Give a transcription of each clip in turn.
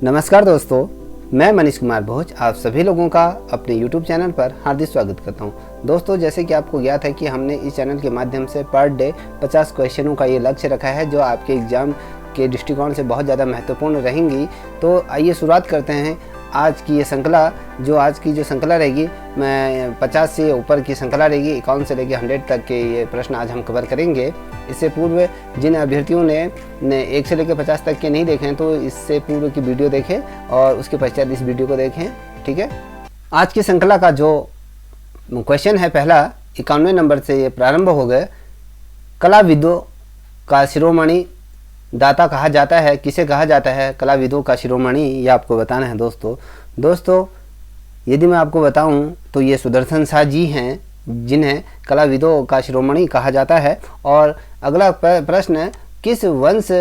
नमस्कार दोस्तों, मैं मनीष कुमार भोज आप सभी लोगों का अपने YouTube चैनल पर हार्दिक स्वागत करता हूं। दोस्तों, जैसे कि आपको ज्ञात है कि हमने इस चैनल के माध्यम से पर डे 50 क्वेश्चनों का ये लक्ष्य रखा है जो आपके एग्ज़ाम के दृष्टिकोण से बहुत ज़्यादा महत्वपूर्ण रहेंगी। तो आइए शुरुआत करते हैं आज की ये श्रृंखला। आज की जो श्रृंखला रहेगी, मैं 50 से ऊपर की श्रृंखला रहेगी, 51 से लेकर 100 तक के ये प्रश्न आज हम कवर करेंगे। इससे पूर्व जिन अभ्यर्थियों ने 1 से लेकर 50 तक के नहीं देखे हैं तो इससे पूर्व की वीडियो देखें और उसके पश्चात इस वीडियो को देखें, ठीक है। आज की श्रृंखला का जो क्वेश्चन है पहला 91 नंबर से ये प्रारंभ हो गए। कलाविदों का शिरोमणि दाता कहा जाता है, किसे कहा जाता है कलाविदों का शिरोमणि, ये आपको बताना है दोस्तों। यदि मैं आपको बताऊं तो ये सुदर्शन शाह जी हैं जिन्हें कलाविदों का शिरोमणि कहा जाता है। और अगला प्रश्न, किस वंश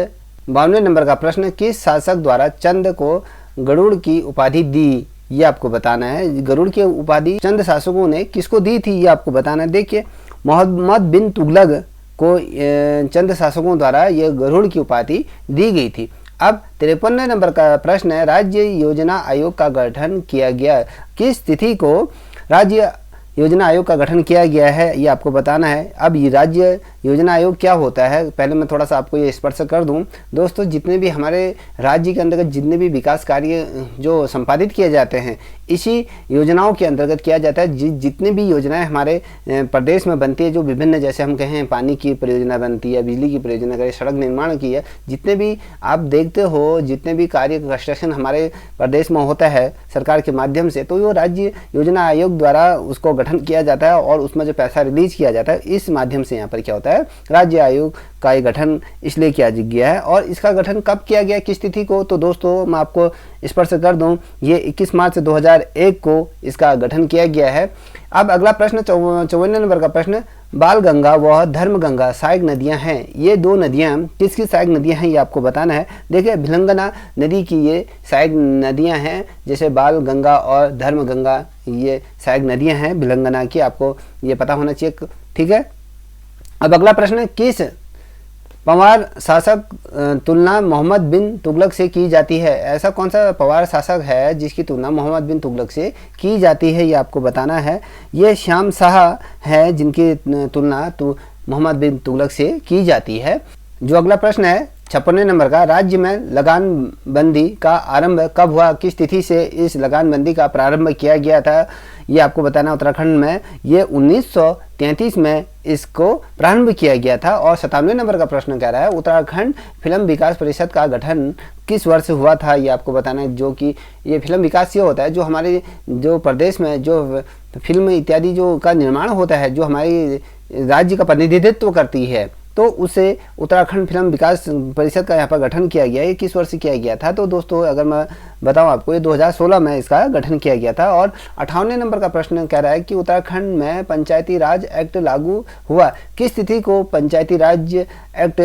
52 नंबर का प्रश्न, किस शासक द्वारा चंद को गरुड़ की उपाधि दी, ये आपको बताना है। गरुड़ की उपाधि चंद शासकों ने किसको दी थी, ये आपको बताना है। देखिए, मोहम्मद बिन तुगलक को चंद शासकों द्वारा ये गरुड़ की उपाधि दी गई थी। अब 53 नंबर का प्रश्न है, राज्य योजना आयोग का गठन किया गया, किस तिथि को राज्य योजना आयोग का गठन किया गया है, ये आपको बताना है। अब ये राज्य योजना आयोग क्या होता है, पहले मैं थोड़ा सा आपको ये स्पर्श कर दूं। दोस्तों, जितने भी हमारे राज्य के अंतर्गत जितने भी विकास कार्य जो संपादित किए जाते हैं इसी योजनाओं के अंतर्गत किया जाता है। जितने भी योजनाएं हमारे प्रदेश में बनती है, जो विभिन्न, जैसे हम कहें पानी की परियोजना बनती है, बिजली की परियोजना करें, सड़क निर्माण की है, जितने भी आप देखते हो, जितने भी कार्य कंस्ट्रक्शन हमारे प्रदेश में होता है सरकार के माध्यम से, तो वो राज्य योजना आयोग द्वारा उसको गठन किया जाता है और उसमें जो पैसा रिलीज किया जाता है इस माध्यम से यहाँ पर क्या होता है, राज्य आयोग का ये गठन इसलिए किया गया है। और इसका गठन कब किया गया, किस तिथि को, तो दोस्तों मैं आपको स्पर्श कर दूं, ये 21 मार्च 2001 को इसका गठन किया गया है। अब अगला प्रश्न 54 नंबर का प्रश्न, बाल गंगा व धर्म गंगा सहायक नदियां हैं, ये दो नदियां किसकी सहायक नदियां हैं, ये आपको बताना है। देखिए, भिलंगना नदी की ये सहायक नदियां हैं, जैसे बाल गंगा और धर्म गंगा ये सहायक नदियां हैं भिलंगना की, आपको ये पता होना चाहिए, ठीक है। अब अगला प्रश्न, किस पंवार शासक तुलना मोहम्मद बिन तुगलक से की जाती है, ऐसा कौन सा पंवार शासक है जिसकी तुलना मोहम्मद बिन तुगलक से की जाती है, ये आपको बताना है। ये श्याम शाह है जिनकी तुलना तो मोहम्मद बिन तुगलक से की जाती है। जो अगला प्रश्न है 56 नंबर का, राज्य में लगानबंदी का आरंभ कब हुआ, किस तिथि से इस लगानबंदी का प्रारंभ किया गया था, ये आपको बताना। उत्तराखंड में ये 1933 में इसको प्रारंभ किया गया था। और 97 नंबर का प्रश्न कह रहा है, उत्तराखंड फिल्म विकास परिषद का गठन किस वर्ष हुआ था, ये आपको बताना है। जो कि ये फिल्म विकास ये होता है जो हमारे जो प्रदेश में जो फिल्म इत्यादि जो का निर्माण होता है, जो हमारी राज्य का प्रतिनिधित्व करती है, तो उसे उत्तराखंड फिल्म विकास परिषद का यहाँ पर गठन किया गया। ये किस वर्ष किया गया था, तो दोस्तों अगर मैं बताऊं आपको, ये 2016 में इसका गठन किया गया था। और 58 नंबर का प्रश्न कह रहा है कि उत्तराखंड में पंचायती राज एक्ट लागू हुआ, किस तिथि को पंचायती राज एक्ट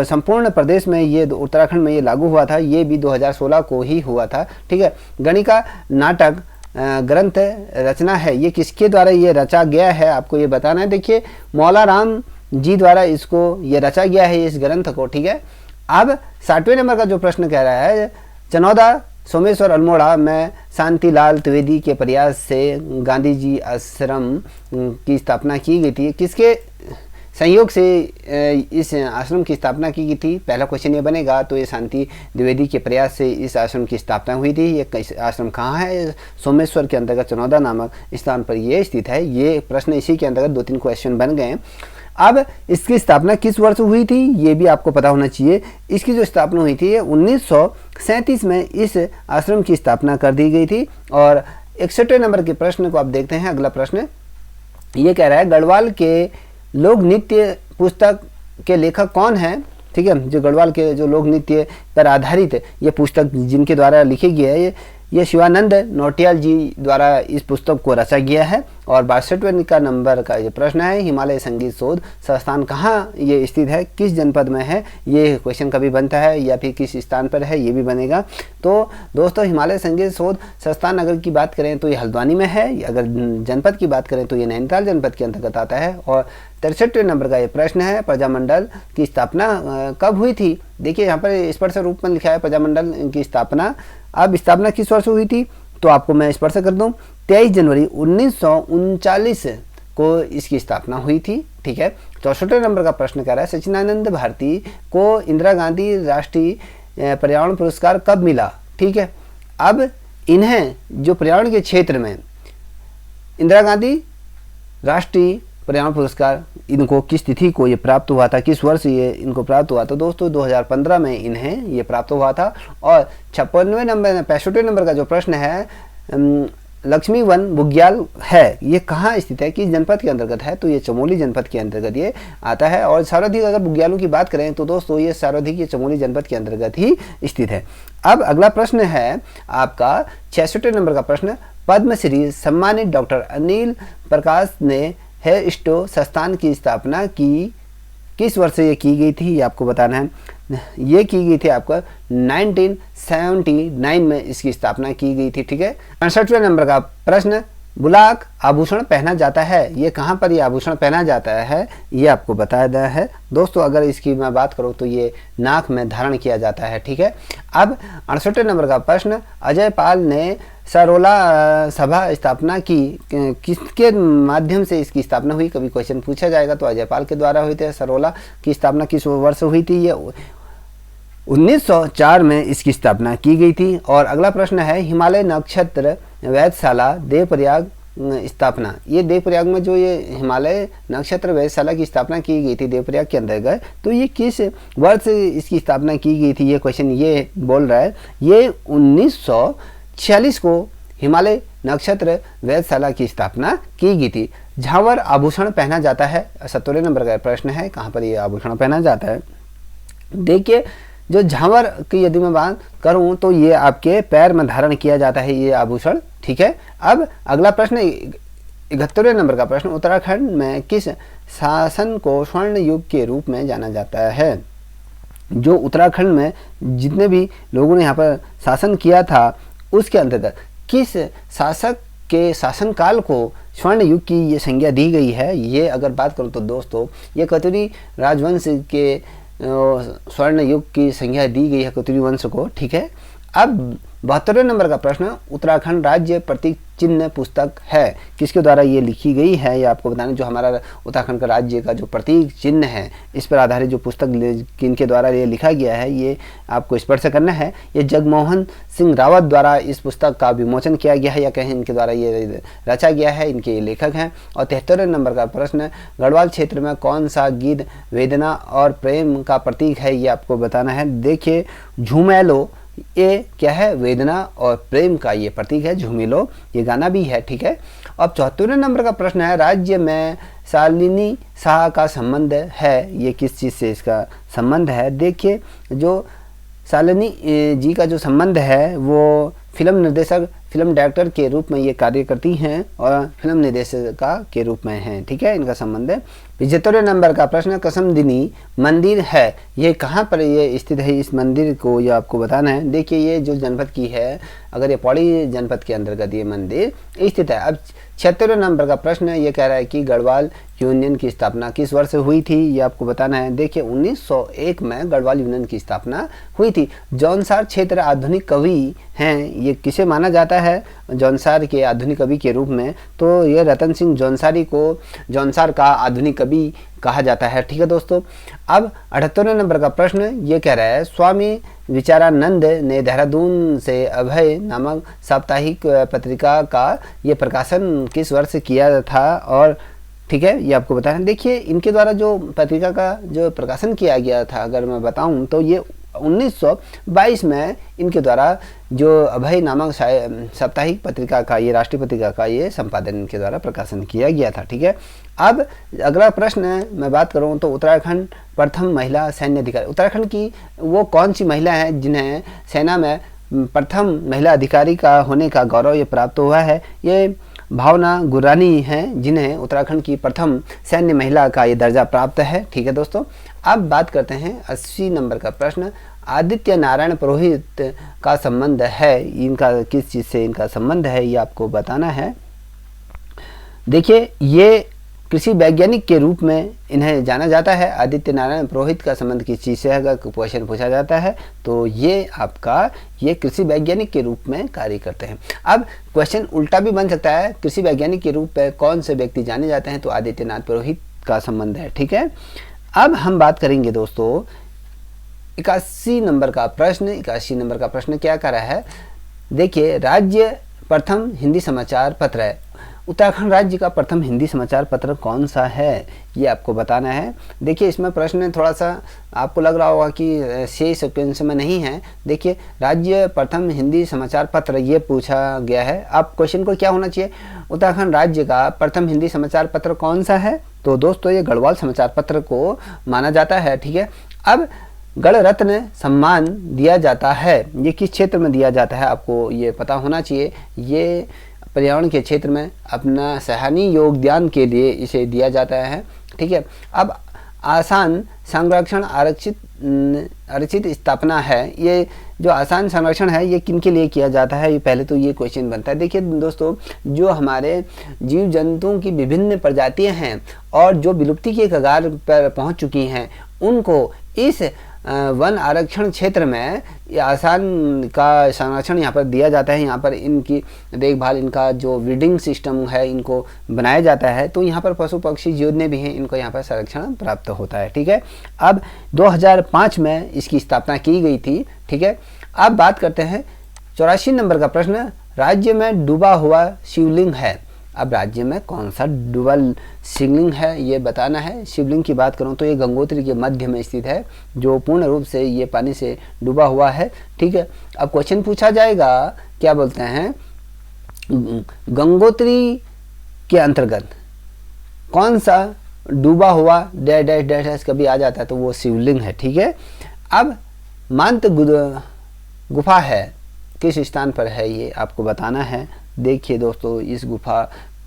संपूर्ण प्रदेश में ये उत्तराखंड में ये लागू हुआ था, ये भी 2016 को ही हुआ था, ठीक है। गणिका नाटक ग्रंथ रचना है, ये किसके द्वारा ये रचा गया है, आपको ये बताना है। देखिए, मौला राम जी द्वारा इसको ये रचा गया है इस ग्रंथ को, ठीक है। अब 60वें नंबर का जो प्रश्न कह रहा है, चनौदा सोमेश्वर अल्मोड़ा में शांतिलाल त्रिवेदी के प्रयास से गांधी जी आश्रम की स्थापना की गई थी, किसके संयोग से इस आश्रम की स्थापना की गई थी, पहला क्वेश्चन ये बनेगा। तो ये शांति द्विवेदी के प्रयास से इस आश्रम की स्थापना हुई थी। ये आश्रम कहाँ है, सोमेश्वर के अंतर्गत चनौदा नामक स्थान पर ये स्थित है। ये प्रश्न इसी के अंतर्गत 2-3 क्वेश्चन बन गए। अब इसकी स्थापना किस वर्ष हुई थी, ये भी आपको पता होना चाहिए। इसकी जो स्थापना हुई थी 1937 में इस आश्रम की स्थापना कर दी गई थी। और 61वें नंबर के प्रश्न को आप देखते हैं। अगला प्रश्न ये कह रहा है, गढ़वाल के लोक नृत्य पुस्तक के लेखक कौन है, ठीक है। जो गढ़वाल के जो लोक नृत्य पर आधारित ये पुस्तक जिनके द्वारा लिखी गई है, ये शिवानंद नौटियाल जी द्वारा इस पुस्तक को रचा गया है। और 62वें का नंबर का ये प्रश्न है, हिमालय संगीत शोध संस्थान कहाँ ये स्थित है, किस जनपद में है, ये क्वेश्चन कभी बनता है, या फिर किस स्थान पर है, ये भी बनेगा। तो दोस्तों, हिमालय संगीत शोध संस्थान अगर की बात करें तो ये हल्द्वानी में है, अगर जनपद की बात करें तो ये नैनीताल जनपद के अंतर्गत आता है। और 63वें नंबर का ये प्रश्न है, प्रजामंडल की स्थापना कब हुई थी। देखिए यहाँ पर स्पष्ट रूप में लिखा है, प्रजामंडल की स्थापना अब स्थापना किस वर्ष हुई थी, तो आपको मैं स्पर्श कर दूं, 23 जनवरी 1939 को इसकी स्थापना हुई थी। ठीक है। 64 नंबर का प्रश्न कह रहा है सचिदानंद भारती को इंदिरा गांधी राष्ट्रीय पर्यावरण पुरस्कार कब मिला। ठीक है। अब इन्हें जो पर्यावरण के क्षेत्र में इंदिरा गांधी राष्ट्रीय पर्यावरण पुरस्कार इनको किस तिथि को ये प्राप्त हुआ था, किस वर्ष ये इनको प्राप्त हुआ था, दोस्तों 2015 में इन्हें ये प्राप्त हुआ था। और 65 नंबर का जो प्रश्न है लक्ष्मी वन बुग्याल है, ये कहाँ स्थित है, किस जनपद के अंतर्गत है, तो ये चमोली जनपद के अंतर्गत ये आता है। और सर्वाधिक अगर बुग्यालों की बात करें तो दोस्तों ये सर्वाधिक ये चमोली जनपद के अंतर्गत ही स्थित है। अब अगला प्रश्न है आपका 66 नंबर का प्रश्न, पद्मश्री सम्मानित डॉक्टर अनिल प्रकाश ने हेयर स्टो संस्थान की स्थापना की किस वर्ष से ये की गई थी, ये आपको बताना है। ये की गई थी आपका 1979 में इसकी स्थापना की गई थी। ठीक है। 68वें नंबर का प्रश्न, बुलाक आभूषण पहना जाता है, ये कहाँ पर ये आभूषण पहना जाता है, ये आपको बताया गया है। दोस्तों अगर इसकी मैं बात करूँ तो ये नाक में धारण किया जाता है। ठीक है। अब 68 नंबर का प्रश्न, अजय पाल ने सरोला सभा स्थापना की, किसके माध्यम से इसकी स्थापना हुई, कभी क्वेश्चन पूछा जाएगा तो अजय पाल के द्वारा हुई थी। सरोला की स्थापना किस वर्ष हुई थी, ये 1904 में इसकी स्थापना की गई थी। और अगला प्रश्न है हिमालय नक्षत्र वैधशाला देवप्रयाग स्थापना, ये देवप्रयाग में जो ये हिमालय नक्षत्र वैधशाला की स्थापना की गई थी देवप्रयाग के अंतर्गत, तो ये किस वर्ष इसकी स्थापना की गई थी, ये क्वेश्चन ये बोल रहा है। ये 1946 को हिमालय नक्षत्र वैधशाला की स्थापना की गई थी। झांवर आभूषण पहना जाता है, 70 नंबर का प्रश्न है, कहाँ पर ये आभूषण पहना जाता है। देखिए जो झांवर की यदि मैं बात करूं तो ये आपके पैर में धारण किया जाता है ये आभूषण। ठीक है। अब अगला प्रश्न 71वें नंबर का प्रश्न, उत्तराखंड में किस शासन को स्वर्ण युग के रूप में जाना जाता है। जो उत्तराखंड में जितने भी लोगों ने यहाँ पर शासन किया था उसके अंतर्गत किस शासक के शासनकाल को स्वर्ण युग की ये संज्ञा दी गई है, ये अगर बात करूँ तो दोस्तों ये कतुरी राजवंश के स्वर्ण युग की संज्ञा दी गई है कतुरी वंश को। ठीक है। अब 72वें नंबर का प्रश्न, उत्तराखंड राज्य प्रतीक चिन्ह पुस्तक है, किसके द्वारा ये लिखी गई है, ये आपको बताना। जो हमारा उत्तराखंड का राज्य का जो प्रतीक चिन्ह है इस पर आधारित जो पुस्तक किनके द्वारा ये लिखा गया है ये आपको स्पर्श करना है। ये जगमोहन सिंह रावत द्वारा इस पुस्तक का विमोचन किया गया है या कहीं इनके द्वारा ये रचा गया है, इनके ये लेखक हैं। और 73वें नंबर का प्रश्न, गढ़वाल क्षेत्र में कौन सा गीत वेदना और प्रेम का प्रतीक है, ये आपको बताना है। देखिए झूमेलो ये क्या है, वेदना और प्रेम का ये प्रतीक है झूमेलो, ये गाना भी है। ठीक है। अब 74वें नंबर का प्रश्न है, राज्य में शालिनी शाह का संबंध है, ये किस चीज़ से इसका संबंध है। देखिए जो शालिनी जी का जो संबंध है वो फिल्म निर्देशक फिल्म डायरेक्टर के रूप में ये कार्य करती हैं और फिल्म निर्देशिका के रूप में हैं। ठीक है। इनका संबंध है। 75वें नंबर का प्रश्न, कसमदिनी मंदिर है, ये कहाँ पर ये स्थित है, इस मंदिर को ये आपको बताना है। देखिए ये जो जनपद की है, अगर ये पौड़ी जनपद के अंतर्गत ये मंदिर स्थित है। अब 76वें नंबर का प्रश्न ये कह रहा है कि गढ़वाल यूनियन की स्थापना किस वर्ष हुई थी, ये आपको बताना है। देखिए 1901 में गढ़वाल यूनियन की स्थापना हुई थी। जौनसार क्षेत्र आधुनिक कवि हैं, ये किसे माना जाता है जौनसार के आधुनिक कवि के रूप में, तो ये रतन सिंह जौनसारी को जौनसार का आधुनिक कवि कहा जाता है। ठीक है दोस्तों। अब 78वें नंबर का प्रश्न ये कह रहा है, स्वामी विचारानंद ने देहरादून से अभय नामक साप्ताहिक पत्रिका का ये प्रकाशन किस वर्ष किया था, और ठीक है ये आपको बताना है। देखिए इनके द्वारा जो पत्रिका का जो प्रकाशन किया गया था अगर मैं बताऊं तो ये 1922 में इनके द्वारा जो अभय नामक साप्ताहिक पत्रिका का ये राष्ट्रीय पत्रिका का ये संपादन इनके द्वारा प्रकाशन किया गया था। ठीक है। अब अगला प्रश्न मैं बात करूं तो उत्तराखंड प्रथम महिला सैन्य अधिकारी, उत्तराखंड की वो कौन सी महिला है जिन्हें सेना में प्रथम महिला अधिकारी का होने का गौरव ये प्राप्त हुआ है। ये भावना गुरानी हैं जिन्हें उत्तराखंड की प्रथम सैन्य महिला का ये दर्जा प्राप्त है। ठीक है दोस्तों। अब बात करते हैं 80 नंबर का प्रश्न, आदित्य नारायण पुरोहित का संबंध है, इनका किस चीज़ से इनका संबंध है ये आपको बताना है। देखिए ये कृषि वैज्ञानिक के रूप में इन्हें जाना जाता है। आदित्य नारायण पुरोहित का संबंध किस चीज़ से है, अगर क्वेश्चन पूछा जाता है तो ये आपका ये कृषि वैज्ञानिक के रूप में कार्य करते हैं। अब क्वेश्चन उल्टा भी बन सकता है, कृषि वैज्ञानिक के रूप में कौन से व्यक्ति जाने जाते हैं, तो आदित्यनाथ पुरोहित का संबंध है। ठीक है, अब हम बात करेंगे दोस्तों 81 नंबर का प्रश्न। 81 नंबर का प्रश्न क्या कर रहा है, देखिए राज्य प्रथम हिंदी समाचार पत्र है, उत्तराखंड राज्य का प्रथम हिंदी समाचार पत्र कौन सा है, ये आपको बताना है। देखिए इसमें प्रश्न थोड़ा सा आपको लग रहा होगा कि सही सीक्वेंस में नहीं है। देखिए राज्य प्रथम हिंदी समाचार पत्र ये पूछा गया है। अब क्वेश्चन को क्या होना चाहिए, उत्तराखंड राज्य का प्रथम हिंदी समाचार पत्र कौन सा है, तो दोस्तों ये गढ़वाल समाचार पत्र को माना जाता है। ठीक है, अब गण रत्न सम्मान दिया जाता है, ये किस क्षेत्र में दिया जाता है आपको ये पता होना चाहिए। ये पर्यावरण के क्षेत्र में अपना सराहनीय योगदान के लिए इसे दिया जाता है। ठीक है, अब आसान संरक्षण आरक्षित स्थापना है, ये जो आसान संरक्षण है ये किन के लिए किया जाता है, ये पहले तो ये क्वेश्चन बनता है। देखिए दोस्तों, जो हमारे जीव जंतुओं की विभिन्न प्रजातियां हैं और जो विलुप्ति के कगार पर पहुंच चुकी हैं, उनको इस वन आरक्षण क्षेत्र में ये आसान का संरक्षण यहाँ पर दिया जाता है। यहाँ पर इनकी देखभाल, इनका जो ब्रीडिंग सिस्टम है इनको बनाया जाता है, तो यहाँ पर पशु पक्षी जितने भी हैं इनको यहाँ पर संरक्षण प्राप्त होता है। ठीक है, अब 2005 में इसकी स्थापना की गई थी। ठीक है, अब बात करते हैं 84 नंबर का प्रश्न, राज्य में डूबा हुआ शिवलिंग है। अब राज्य में कौन सा डूबा शिवलिंग है ये बताना है। शिवलिंग की बात करूं तो ये गंगोत्री के मध्य में स्थित है, जो पूर्ण रूप से ये पानी से डूबा हुआ है। ठीक है, अब क्वेश्चन पूछा जाएगा, क्या बोलते हैं, गंगोत्री के अंतर्गत कौन सा डूबा हुआ डैश डैश डैश डैश कभी आ जाता है, तो वो शिवलिंग है। ठीक है, अब मांत गुफा है, किस स्थान पर है ये आपको बताना है। देखिए दोस्तों, इस गुफा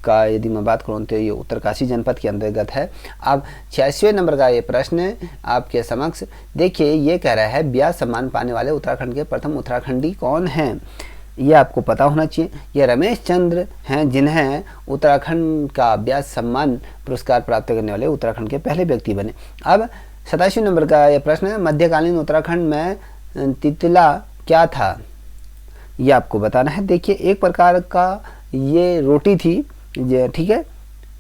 का यदि मैं बात करूँ तो ये उत्तरकाशी जनपद के अंतर्गत है। अब 86वें नंबर का ये प्रश्न आपके समक्ष, देखिए ये कह रहा है ब्यास सम्मान पाने वाले उत्तराखंड के प्रथम उत्तराखंडी कौन हैं, ये आपको पता होना चाहिए। ये रमेश चंद्र हैं, जिन्हें उत्तराखंड का ब्यास सम्मान पुरस्कार प्राप्त करने वाले उत्तराखंड के पहले व्यक्ति बने। अब 87 नंबर का ये प्रश्न है, मध्यकालीन उत्तराखंड में तितला क्या था, ये आपको बताना है। देखिए एक प्रकार का ये रोटी थी, ये ठीक है,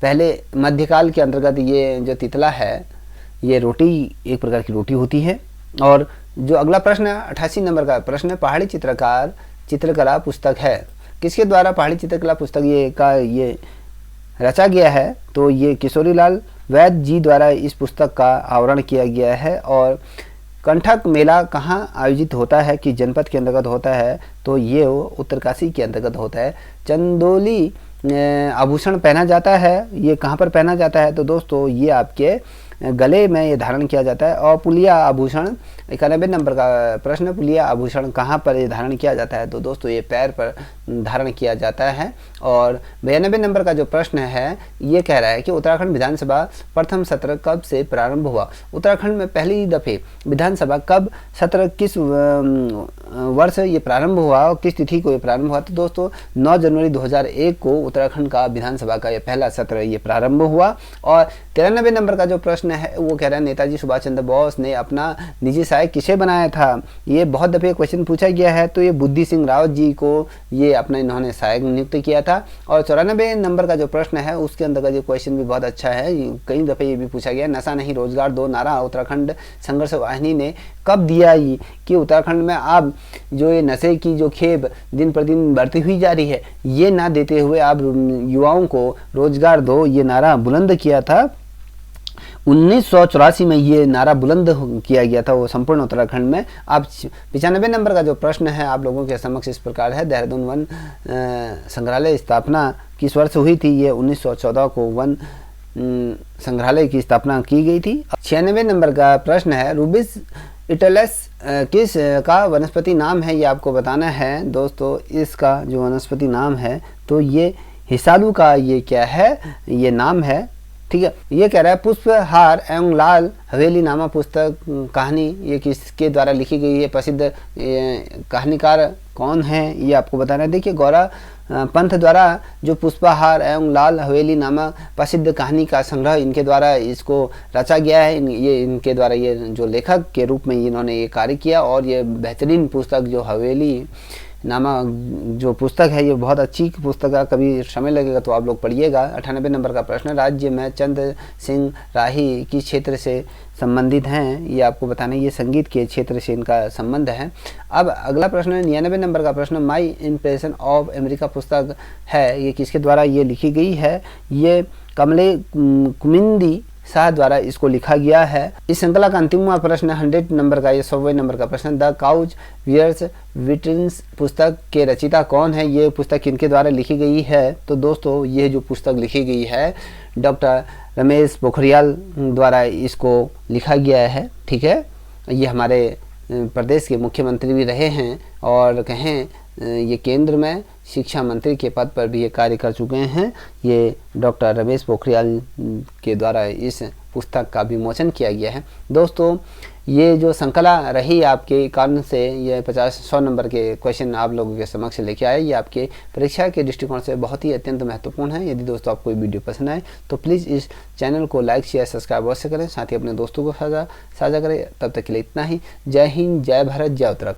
पहले मध्यकाल के अंतर्गत ये जो तितला है ये रोटी एक प्रकार की रोटी होती है। और जो अगला प्रश्न है 88 नंबर का प्रश्न, पहाड़ी चित्रकला पुस्तक है, किसके द्वारा पहाड़ी चित्रकला पुस्तक ये रचा गया है, तो ये किशोरीलाल वैद्य जी द्वारा इस पुस्तक का आवरण किया गया है। और कंठक मेला कहाँ आयोजित होता है, कि जनपद के अंतर्गत होता है, तो ये उत्तरकाशी के अंतर्गत होता है। चंदोली आभूषण पहना जाता है, ये कहाँ पर पहना जाता है, तो दोस्तों ये आपके गले में ये धारण किया जाता है। और पुलिया आभूषण 91 नंबर का प्रश्न, पुलिया आभूषण कहाँ पर ये धारण किया जाता है, तो दोस्तों ये पैर पर धारण किया जाता है। और 92 नंबर का जो प्रश्न है ये कह रहा है कि उत्तराखंड विधानसभा प्रथम सत्र कब से प्रारंभ हुआ। उत्तराखंड में पहली दफे विधानसभा कब सत्र किस वर्ष ये प्रारंभ हुआ और किस तिथि को ये प्रारंभ हुआ, तो दोस्तों 9 जनवरी 2001 को उत्तराखंड का विधानसभा का ये पहला सत्र ये प्रारंभ हुआ। और 93 नंबर का जो प्रश्न है वो कह रहा है नेताजी सुभाष चंद्र बोस ने अपना निजी सहायक किसे बनाया था, ये बहुत दफे क्वेश्चन पूछा गया है, तो ये बुद्धि सिंह रावत जी को ये अपना इन्होंने सहायक नियुक्त किया था। और 94 नंबर का जो प्रश्न है उसके अंदर ये क्वेश्चन भी बहुत अच्छा है, कई दफे ये भी पूछा गया, नशा नहीं रोजगार दो नारा उत्तराखंड संघर्ष वाहिनी ने कब दिया, कि उत्तराखंड में अब जो ये नशे की जो खेप दिन पर दिन बढ़ती हुई जा रही है, ये ना देते हुए आप युवाओं को रोजगार दो, ये नारा बुलंद किया था। 1984 में ये नारा बुलंद किया गया था वो संपूर्ण उत्तराखंड में। अब 95 नंबर का जो प्रश्न है आप लोगों के समक्ष इस प्रकार है, देहरादून वन संग्रहालय स्थापना किस वर्ष हुई थी, ये 1914 को वन संग्रहालय की स्थापना की गई थी। 96 नंबर का प्रश्न है, रूबिस इटलस किस का वनस्पति नाम है, ये आपको बताना है। दोस्तों इसका जो वनस्पति नाम है तो ये हिसालू का ये क्या है, ये नाम है। ठीक है, ये कह रहा है पुष्पहार एवं लाल हवेली नामा पुस्तक कहानी ये किसके द्वारा लिखी गई है, प्रसिद्ध कहानीकार कौन है ये आपको बताना है। देखिए गौरा पंथ द्वारा जो पुष्पाहार एवं लाल हवेली नामक प्रसिद्ध कहानी का संग्रह इनके द्वारा इसको रचा गया है। ये इनके द्वारा ये जो लेखक के रूप में इन्होंने ये कार्य किया, और ये बेहतरीन पुस्तक जो हवेली नामक जो पुस्तक है ये बहुत अच्छी पुस्तक है, कभी समय लगेगा तो आप लोग पढ़िएगा। 98 नंबर का प्रश्न, राज्य में चंद्र सिंह राही किस क्षेत्र से संबंधित हैं, ये आपको बताना है। ये संगीत के क्षेत्र से इनका संबंध है। अब अगला प्रश्न है 99 नंबर का प्रश्न, माई इम्प्रेशन ऑफ अमेरिका पुस्तक है, ये किसके द्वारा ये लिखी गई है। ये कमले कुमिंदी शाह द्वारा इसको लिखा गया है। इस श्रृंखला का अंतिम प्रश्न 100 नंबर का, ये 100वें नंबर का प्रश्न, द काउच वियर्स विट्रिन्स पुस्तक के रचयिता कौन है, ये पुस्तक किनके द्वारा लिखी गई है। तो दोस्तों ये जो पुस्तक लिखी गई है डॉक्टर रमेश पोखरियाल द्वारा इसको लिखा गया है। ठीक है, ये हमारे प्रदेश के मुख्यमंत्री भी रहे हैं, और कहें ये केंद्र में शिक्षा मंत्री के पद पर भी ये कार्य कर चुके हैं। ये डॉक्टर रमेश पोखरियाल के द्वारा इस पुस्तक का विमोचन किया गया है। दोस्तों ये जो श्रृंखला रही आपके कारण से ये 50-100 नंबर के क्वेश्चन आप लोगों के समक्ष लेके आए, ये आपके परीक्षा के दृष्टिकोण से बहुत ही अत्यंत महत्वपूर्ण है। यदि दोस्तों आपको वीडियो पसंद आए तो प्लीज़ इस चैनल को लाइक शेयर सब्सक्राइब अवश्य करें, साथ ही अपने दोस्तों को साझा करें। तब तक के लिए इतना ही। जय हिंद, जय भारत, जय उत्तराखंड।